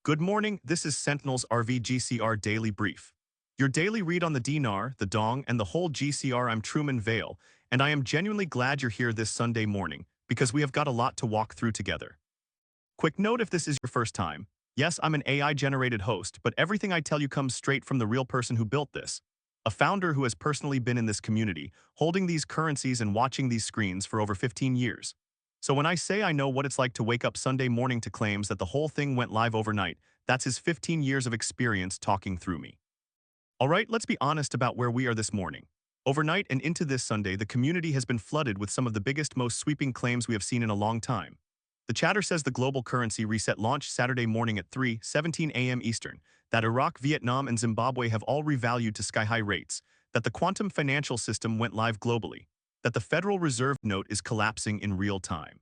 Good morning, this is Sentinel's GCR Daily Brief. Your daily read on the dinar, the dong, and the whole GCR. I'm Truman Vale, and I am genuinely glad you're here this Sunday morning, because we have got a lot to walk through together. Quick note if this is your first time. Yes, I'm an AI-generated host, but everything I tell you comes straight from the real person who built this. A founder who has personally been in this community, holding these currencies and watching these screens for over 15 years. So when I say I know what it's like to wake up Sunday morning to claims that the whole thing went live overnight, that's his 15 years of experience talking through me. Alright, let's be honest about where we are this morning. Overnight and into this Sunday, the community has been flooded with some of the biggest, most sweeping claims we have seen in a long time. The chatter says the global currency reset launched Saturday morning at 3:17 a.m. Eastern, that Iraq, Vietnam, and Zimbabwe have all revalued to sky-high rates, that the quantum financial system went live globally, that the Federal Reserve note is collapsing in real time,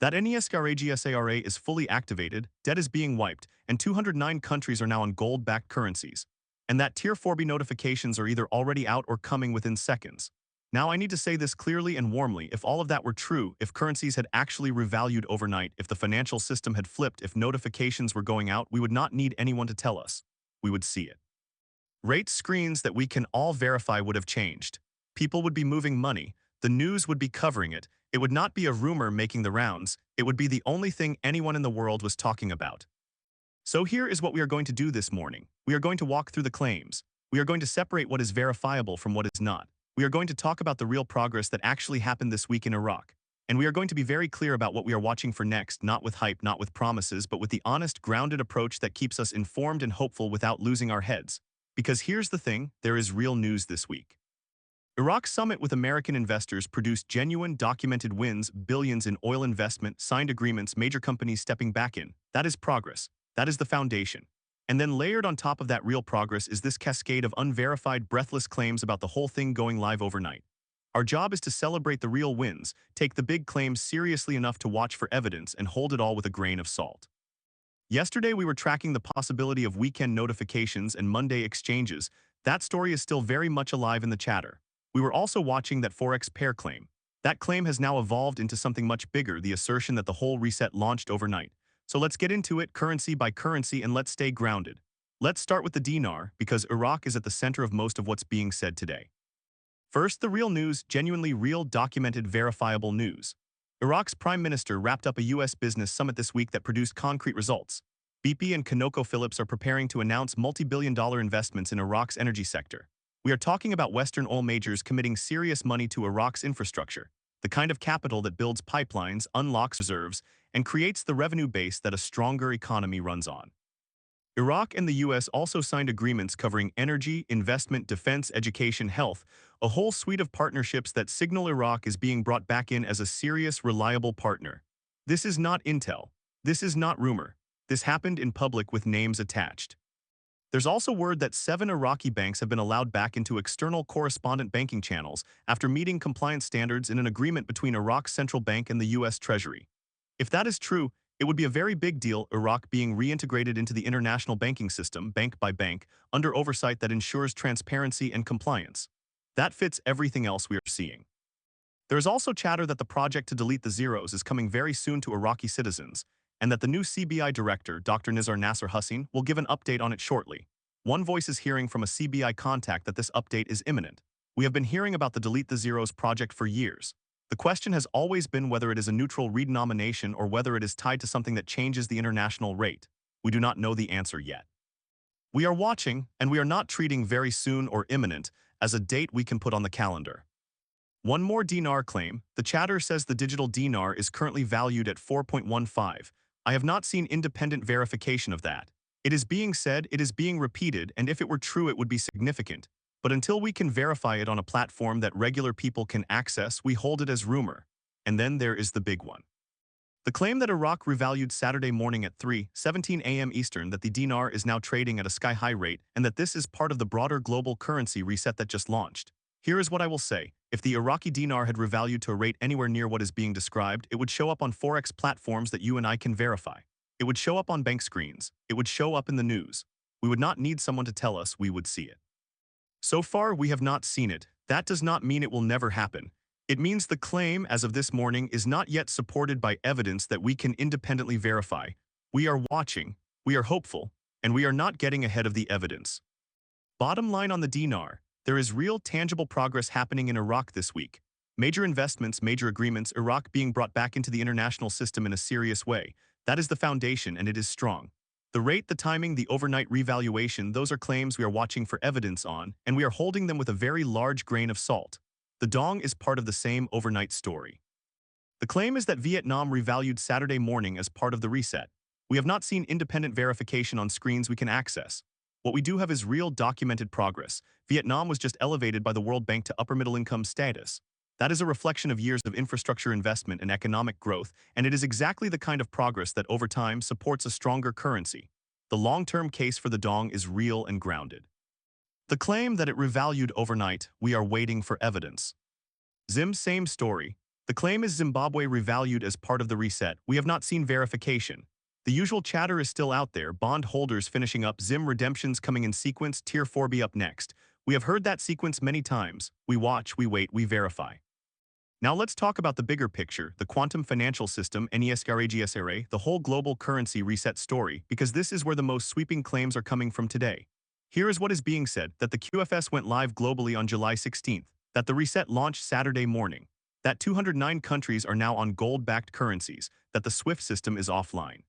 that NESCRAGSARA is fully activated, debt is being wiped, and 209 countries are now on gold-backed currencies, and that Tier 4B notifications are either already out or coming within seconds. Now I need to say this clearly and warmly: if all of that were true, if currencies had actually revalued overnight, if the financial system had flipped, if notifications were going out, we would not need anyone to tell us. We would see it. Rate screens that we can all verify would have changed. People would be moving money, the news would be covering it, it would not be a rumor making the rounds, it would be the only thing anyone in the world was talking about. So here is what we are going to do this morning. We are going to walk through the claims. We are going to separate what is verifiable from what is not. We are going to talk about the real progress that actually happened this week in Iraq. And we are going to be very clear about what we are watching for next, not with hype, not with promises, but with the honest, grounded approach that keeps us informed and hopeful without losing our heads. Because here's the thing, there is real news this week. Iraq summit with American investors produced genuine, documented wins, billions in oil investment, signed agreements, major companies stepping back in. That is progress. That is the foundation. And then layered on top of that real progress is this cascade of unverified, breathless claims about the whole thing going live overnight. Our job is to celebrate the real wins, take the big claims seriously enough to watch for evidence, and hold it all with a grain of salt. Yesterday we were tracking the possibility of weekend notifications and Monday exchanges. That story is still very much alive in the chatter. We were also watching that Forex pair claim. That claim has now evolved into something much bigger, the assertion that the whole reset launched overnight. So let's get into it, currency by currency, and let's stay grounded. Let's start with the dinar, because Iraq is at the center of most of what's being said today. First, the real news, genuinely real, documented, verifiable news. Iraq's prime minister wrapped up a U.S. business summit this week that produced concrete results. BP and ConocoPhillips are preparing to announce multi-billion-dollar investments in Iraq's energy sector. We are talking about Western oil majors committing serious money to Iraq's infrastructure, the kind of capital that builds pipelines, unlocks reserves, and creates the revenue base that a stronger economy runs on. Iraq and the U.S. also signed agreements covering energy, investment, defense, education, health, a whole suite of partnerships that signal Iraq is being brought back in as a serious, reliable partner. This is not intel. This is not rumor. This happened in public with names attached. There's also word that 7 Iraqi banks have been allowed back into external correspondent banking channels after meeting compliance standards in an agreement between Iraq's central bank and the U.S. Treasury. If that is true, it would be a very big deal, Iraq being reintegrated into the international banking system, bank by bank, under oversight that ensures transparency and compliance. That fits everything else we are seeing. There is also chatter that the project to delete the zeros is coming very soon to Iraqi citizens, and that the new CBI director, Dr. Nizar Nasser Hussein, will give an update on it shortly. One voice is hearing from a CBI contact that this update is imminent. We have been hearing about the Delete the Zeros project for years. The question has always been whether it is a neutral redenomination or whether it is tied to something that changes the international rate. We do not know the answer yet. We are watching, and we are not treating very soon or imminent as a date we can put on the calendar. One more dinar claim. The chatter says the digital dinar is currently valued at 4.15. I have not seen independent verification of that. It is being said, it is being repeated, and if it were true it would be significant. But until we can verify it on a platform that regular people can access, we hold it as rumor. And then there is the big one. The claim that Iraq revalued Saturday morning at 3:17 a.m. Eastern, that the dinar is now trading at a sky-high rate, and that this is part of the broader global currency reset that just launched. Here is what I will say. If the Iraqi dinar had revalued to a rate anywhere near what is being described, it would show up on Forex platforms that you and I can verify. It would show up on bank screens. It would show up in the news. We would not need someone to tell us, we would see it. So far, we have not seen it. That does not mean it will never happen. It means the claim, as of this morning, is not yet supported by evidence that we can independently verify. We are watching. We are hopeful, and we are not getting ahead of the evidence. Bottom line on the dinar, there is real tangible progress happening in Iraq this week. Major investments, major agreements, Iraq being brought back into the international system in a serious way. That is the foundation, and it is strong. The rate, the timing, the overnight revaluation, those are claims we are watching for evidence on, and we are holding them with a very large grain of salt. The dong is part of the same overnight story. The claim is that Vietnam revalued Saturday morning as part of the reset. We have not seen independent verification on screens we can access. What we do have is real documented progress. Vietnam was just elevated by the World Bank to upper middle income status. That is a reflection of years of infrastructure investment and economic growth, and it is exactly the kind of progress that over time supports a stronger currency. The long-term case for the dong is real and grounded. The claim that it revalued overnight, we are waiting for evidence. Zim, same story. The claim is Zimbabwe revalued as part of the reset. We have not seen verification. The usual chatter is still out there, bond holders finishing up, Zim redemptions coming in sequence, Tier 4B up next. We have heard that sequence many times. We watch, we wait, we verify. Now let's talk about the bigger picture, the quantum financial system, NESGRAGSRA, the whole global currency reset story, because this is where the most sweeping claims are coming from today. Here is what is being said, that the QFS went live globally on July 16th, that the reset launched Saturday morning, that 209 countries are now on gold-backed currencies, that the SWIFT system is offline,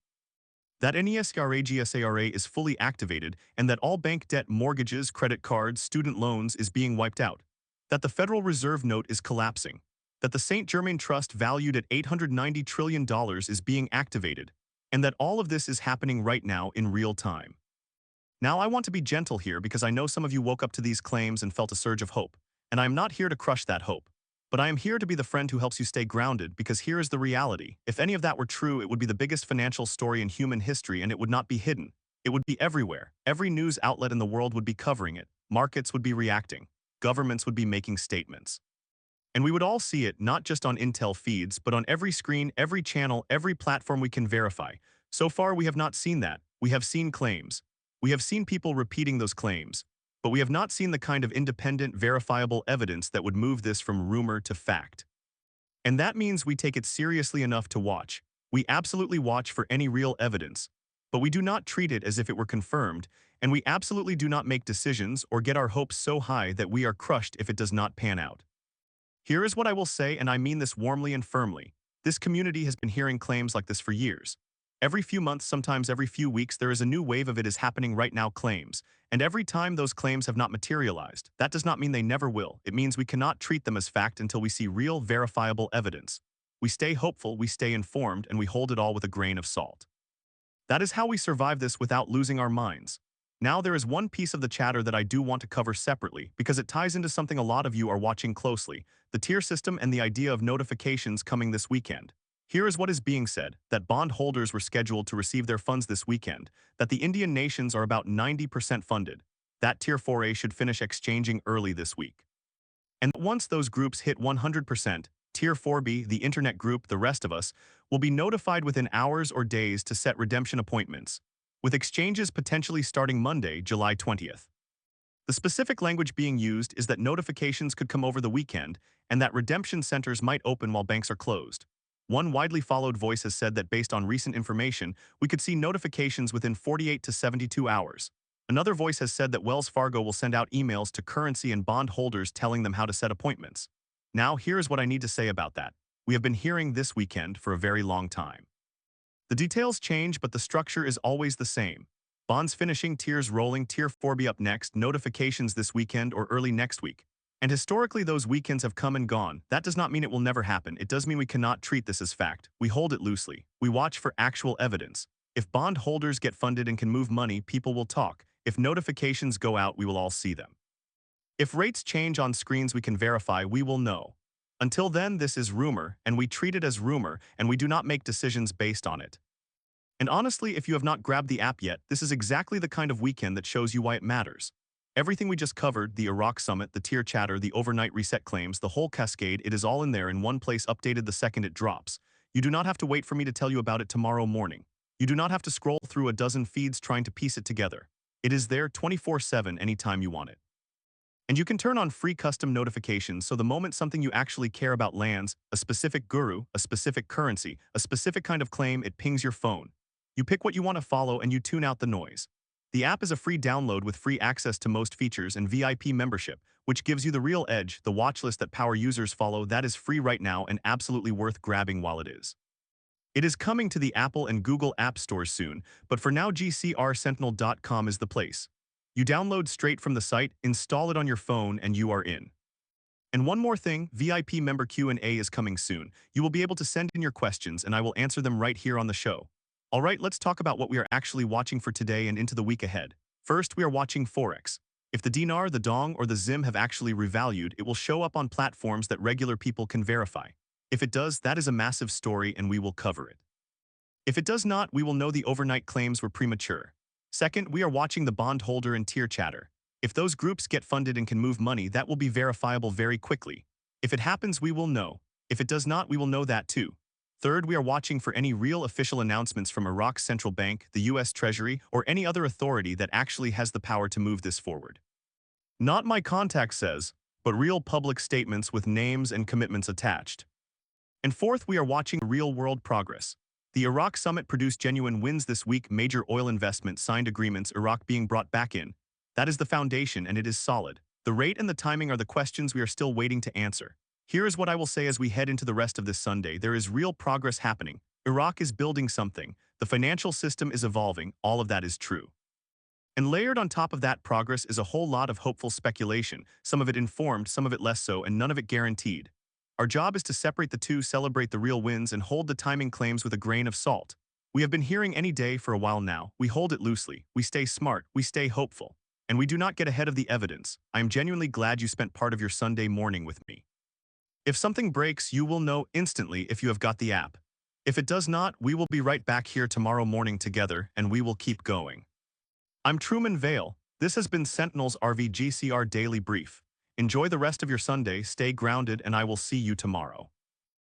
that NESGRAGSARA is fully activated, and that all bank debt, mortgages, credit cards, student loans is being wiped out, that the Federal Reserve note is collapsing, that the St. Germain Trust valued at $890 trillion is being activated, and that all of this is happening right now in real time. Now I want to be gentle here because I know some of you woke up to these claims and felt a surge of hope, and I am not here to crush that hope. But I am here to be the friend who helps you stay grounded, because here is the reality. If any of that were true, it would be the biggest financial story in human history, and it would not be hidden. It would be everywhere. Every news outlet in the world would be covering it. Markets would be reacting. Governments would be making statements. And we would all see it, not just on Intel feeds, but on every screen, every channel, every platform we can verify. So far, we have not seen that. We have seen claims. We have seen people repeating those claims. But we have not seen the kind of independent, verifiable evidence that would move this from rumor to fact. And that means we take it seriously enough to watch. We absolutely watch for any real evidence. But we do not treat it as if it were confirmed, and we absolutely do not make decisions or get our hopes so high that we are crushed if it does not pan out. Here is what I will say, and I mean this warmly and firmly. This community has been hearing claims like this for years. Every few months, sometimes every few weeks, there is a new wave of it is happening right now claims. And every time those claims have not materialized, that does not mean they never will. It means we cannot treat them as fact until we see real, verifiable evidence. We stay hopeful, we stay informed, and we hold it all with a grain of salt. That is how we survive this without losing our minds. Now there is one piece of the chatter that I do want to cover separately because it ties into something a lot of you are watching closely, the tier system and the idea of notifications coming this weekend. Here is what is being said, that bond holders were scheduled to receive their funds this weekend, that the Indian nations are about 90% funded, that Tier 4A should finish exchanging early this week. And once those groups hit 100%, Tier 4B, the internet group, the rest of us, will be notified within hours or days to set redemption appointments, with exchanges potentially starting Monday, July 20th. The specific language being used is that notifications could come over the weekend and that redemption centers might open while banks are closed. One widely followed voice has said that based on recent information, we could see notifications within 48 to 72 hours. Another voice has said that Wells Fargo will send out emails to currency and bond holders telling them how to set appointments. Now, here is what I need to say about that. We have been hearing this weekend for a very long time. The details change, but the structure is always the same. Bonds finishing, tiers rolling, Tier 4B up next, notifications this weekend or early next week. And historically, those weekends have come and gone. That does not mean it will never happen. It does mean we cannot treat this as fact. We hold it loosely. We watch for actual evidence. If bond holders get funded and can move money, people will talk. If notifications go out, we will all see them. If rates change on screens we can verify, we will know. Until then, this is rumor, and we treat it as rumor, and we do not make decisions based on it. And honestly, if you have not grabbed the app yet, this is exactly the kind of weekend that shows you why it matters. Everything we just covered, the Iraq summit, the tier chatter, the overnight reset claims, the whole cascade, it is all in there in one place, updated the second it drops. You do not have to wait for me to tell you about it tomorrow morning. You do not have to scroll through a dozen feeds trying to piece it together. It is there 24/7 anytime you want it. And you can turn on free custom notifications so the moment something you actually care about lands, a specific guru, a specific currency, a specific kind of claim, it pings your phone. You pick what you want to follow and you tune out the noise. The app is a free download with free access to most features and VIP membership, which gives you the real edge, the watch list that power users follow. That is free right now and absolutely worth grabbing while it is. It is coming to the Apple and Google App Stores soon, but for now GCRSentinel.com is the place. You download straight from the site, install it on your phone, and you are in. And one more thing, VIP member Q&A is coming soon. You will be able to send in your questions and I will answer them right here on the show. Alright, let's talk about what we are actually watching for today and into the week ahead. First, we are watching Forex. If the dinar, the dong, or the zim have actually revalued, it will show up on platforms that regular people can verify. If it does, that is a massive story and we will cover it. If it does not, we will know the overnight claims were premature. Second, we are watching the bondholder and tier chatter. If those groups get funded and can move money, that will be verifiable very quickly. If it happens, we will know. If it does not, we will know that too. Third, we are watching for any real official announcements from Iraq's central bank, the US Treasury, or any other authority that actually has the power to move this forward. Not my contact says, but real public statements with names and commitments attached. And fourth, we are watching real-world progress. The Iraq summit produced genuine wins this week, major oil investment signed agreements, Iraq being brought back in. That is the foundation and it is solid. The rate and the timing are the questions we are still waiting to answer. Here is what I will say as we head into the rest of this Sunday. There is real progress happening. Iraq is building something. The financial system is evolving. All of that is true. And layered on top of that progress is a whole lot of hopeful speculation, some of it informed, some of it less so, and none of it guaranteed. Our job is to separate the two, celebrate the real wins, and hold the timing claims with a grain of salt. We have been hearing any day for a while now. We hold it loosely. We stay smart. We stay hopeful. And we do not get ahead of the evidence. I am genuinely glad you spent part of your Sunday morning with me. If something breaks, you will know instantly if you have got the app. If it does not, we will be right back here tomorrow morning together, and we will keep going. I'm Truman Vale. This has been Sentinel's GCR Daily Brief. Enjoy the rest of your Sunday, stay grounded, and I will see you tomorrow.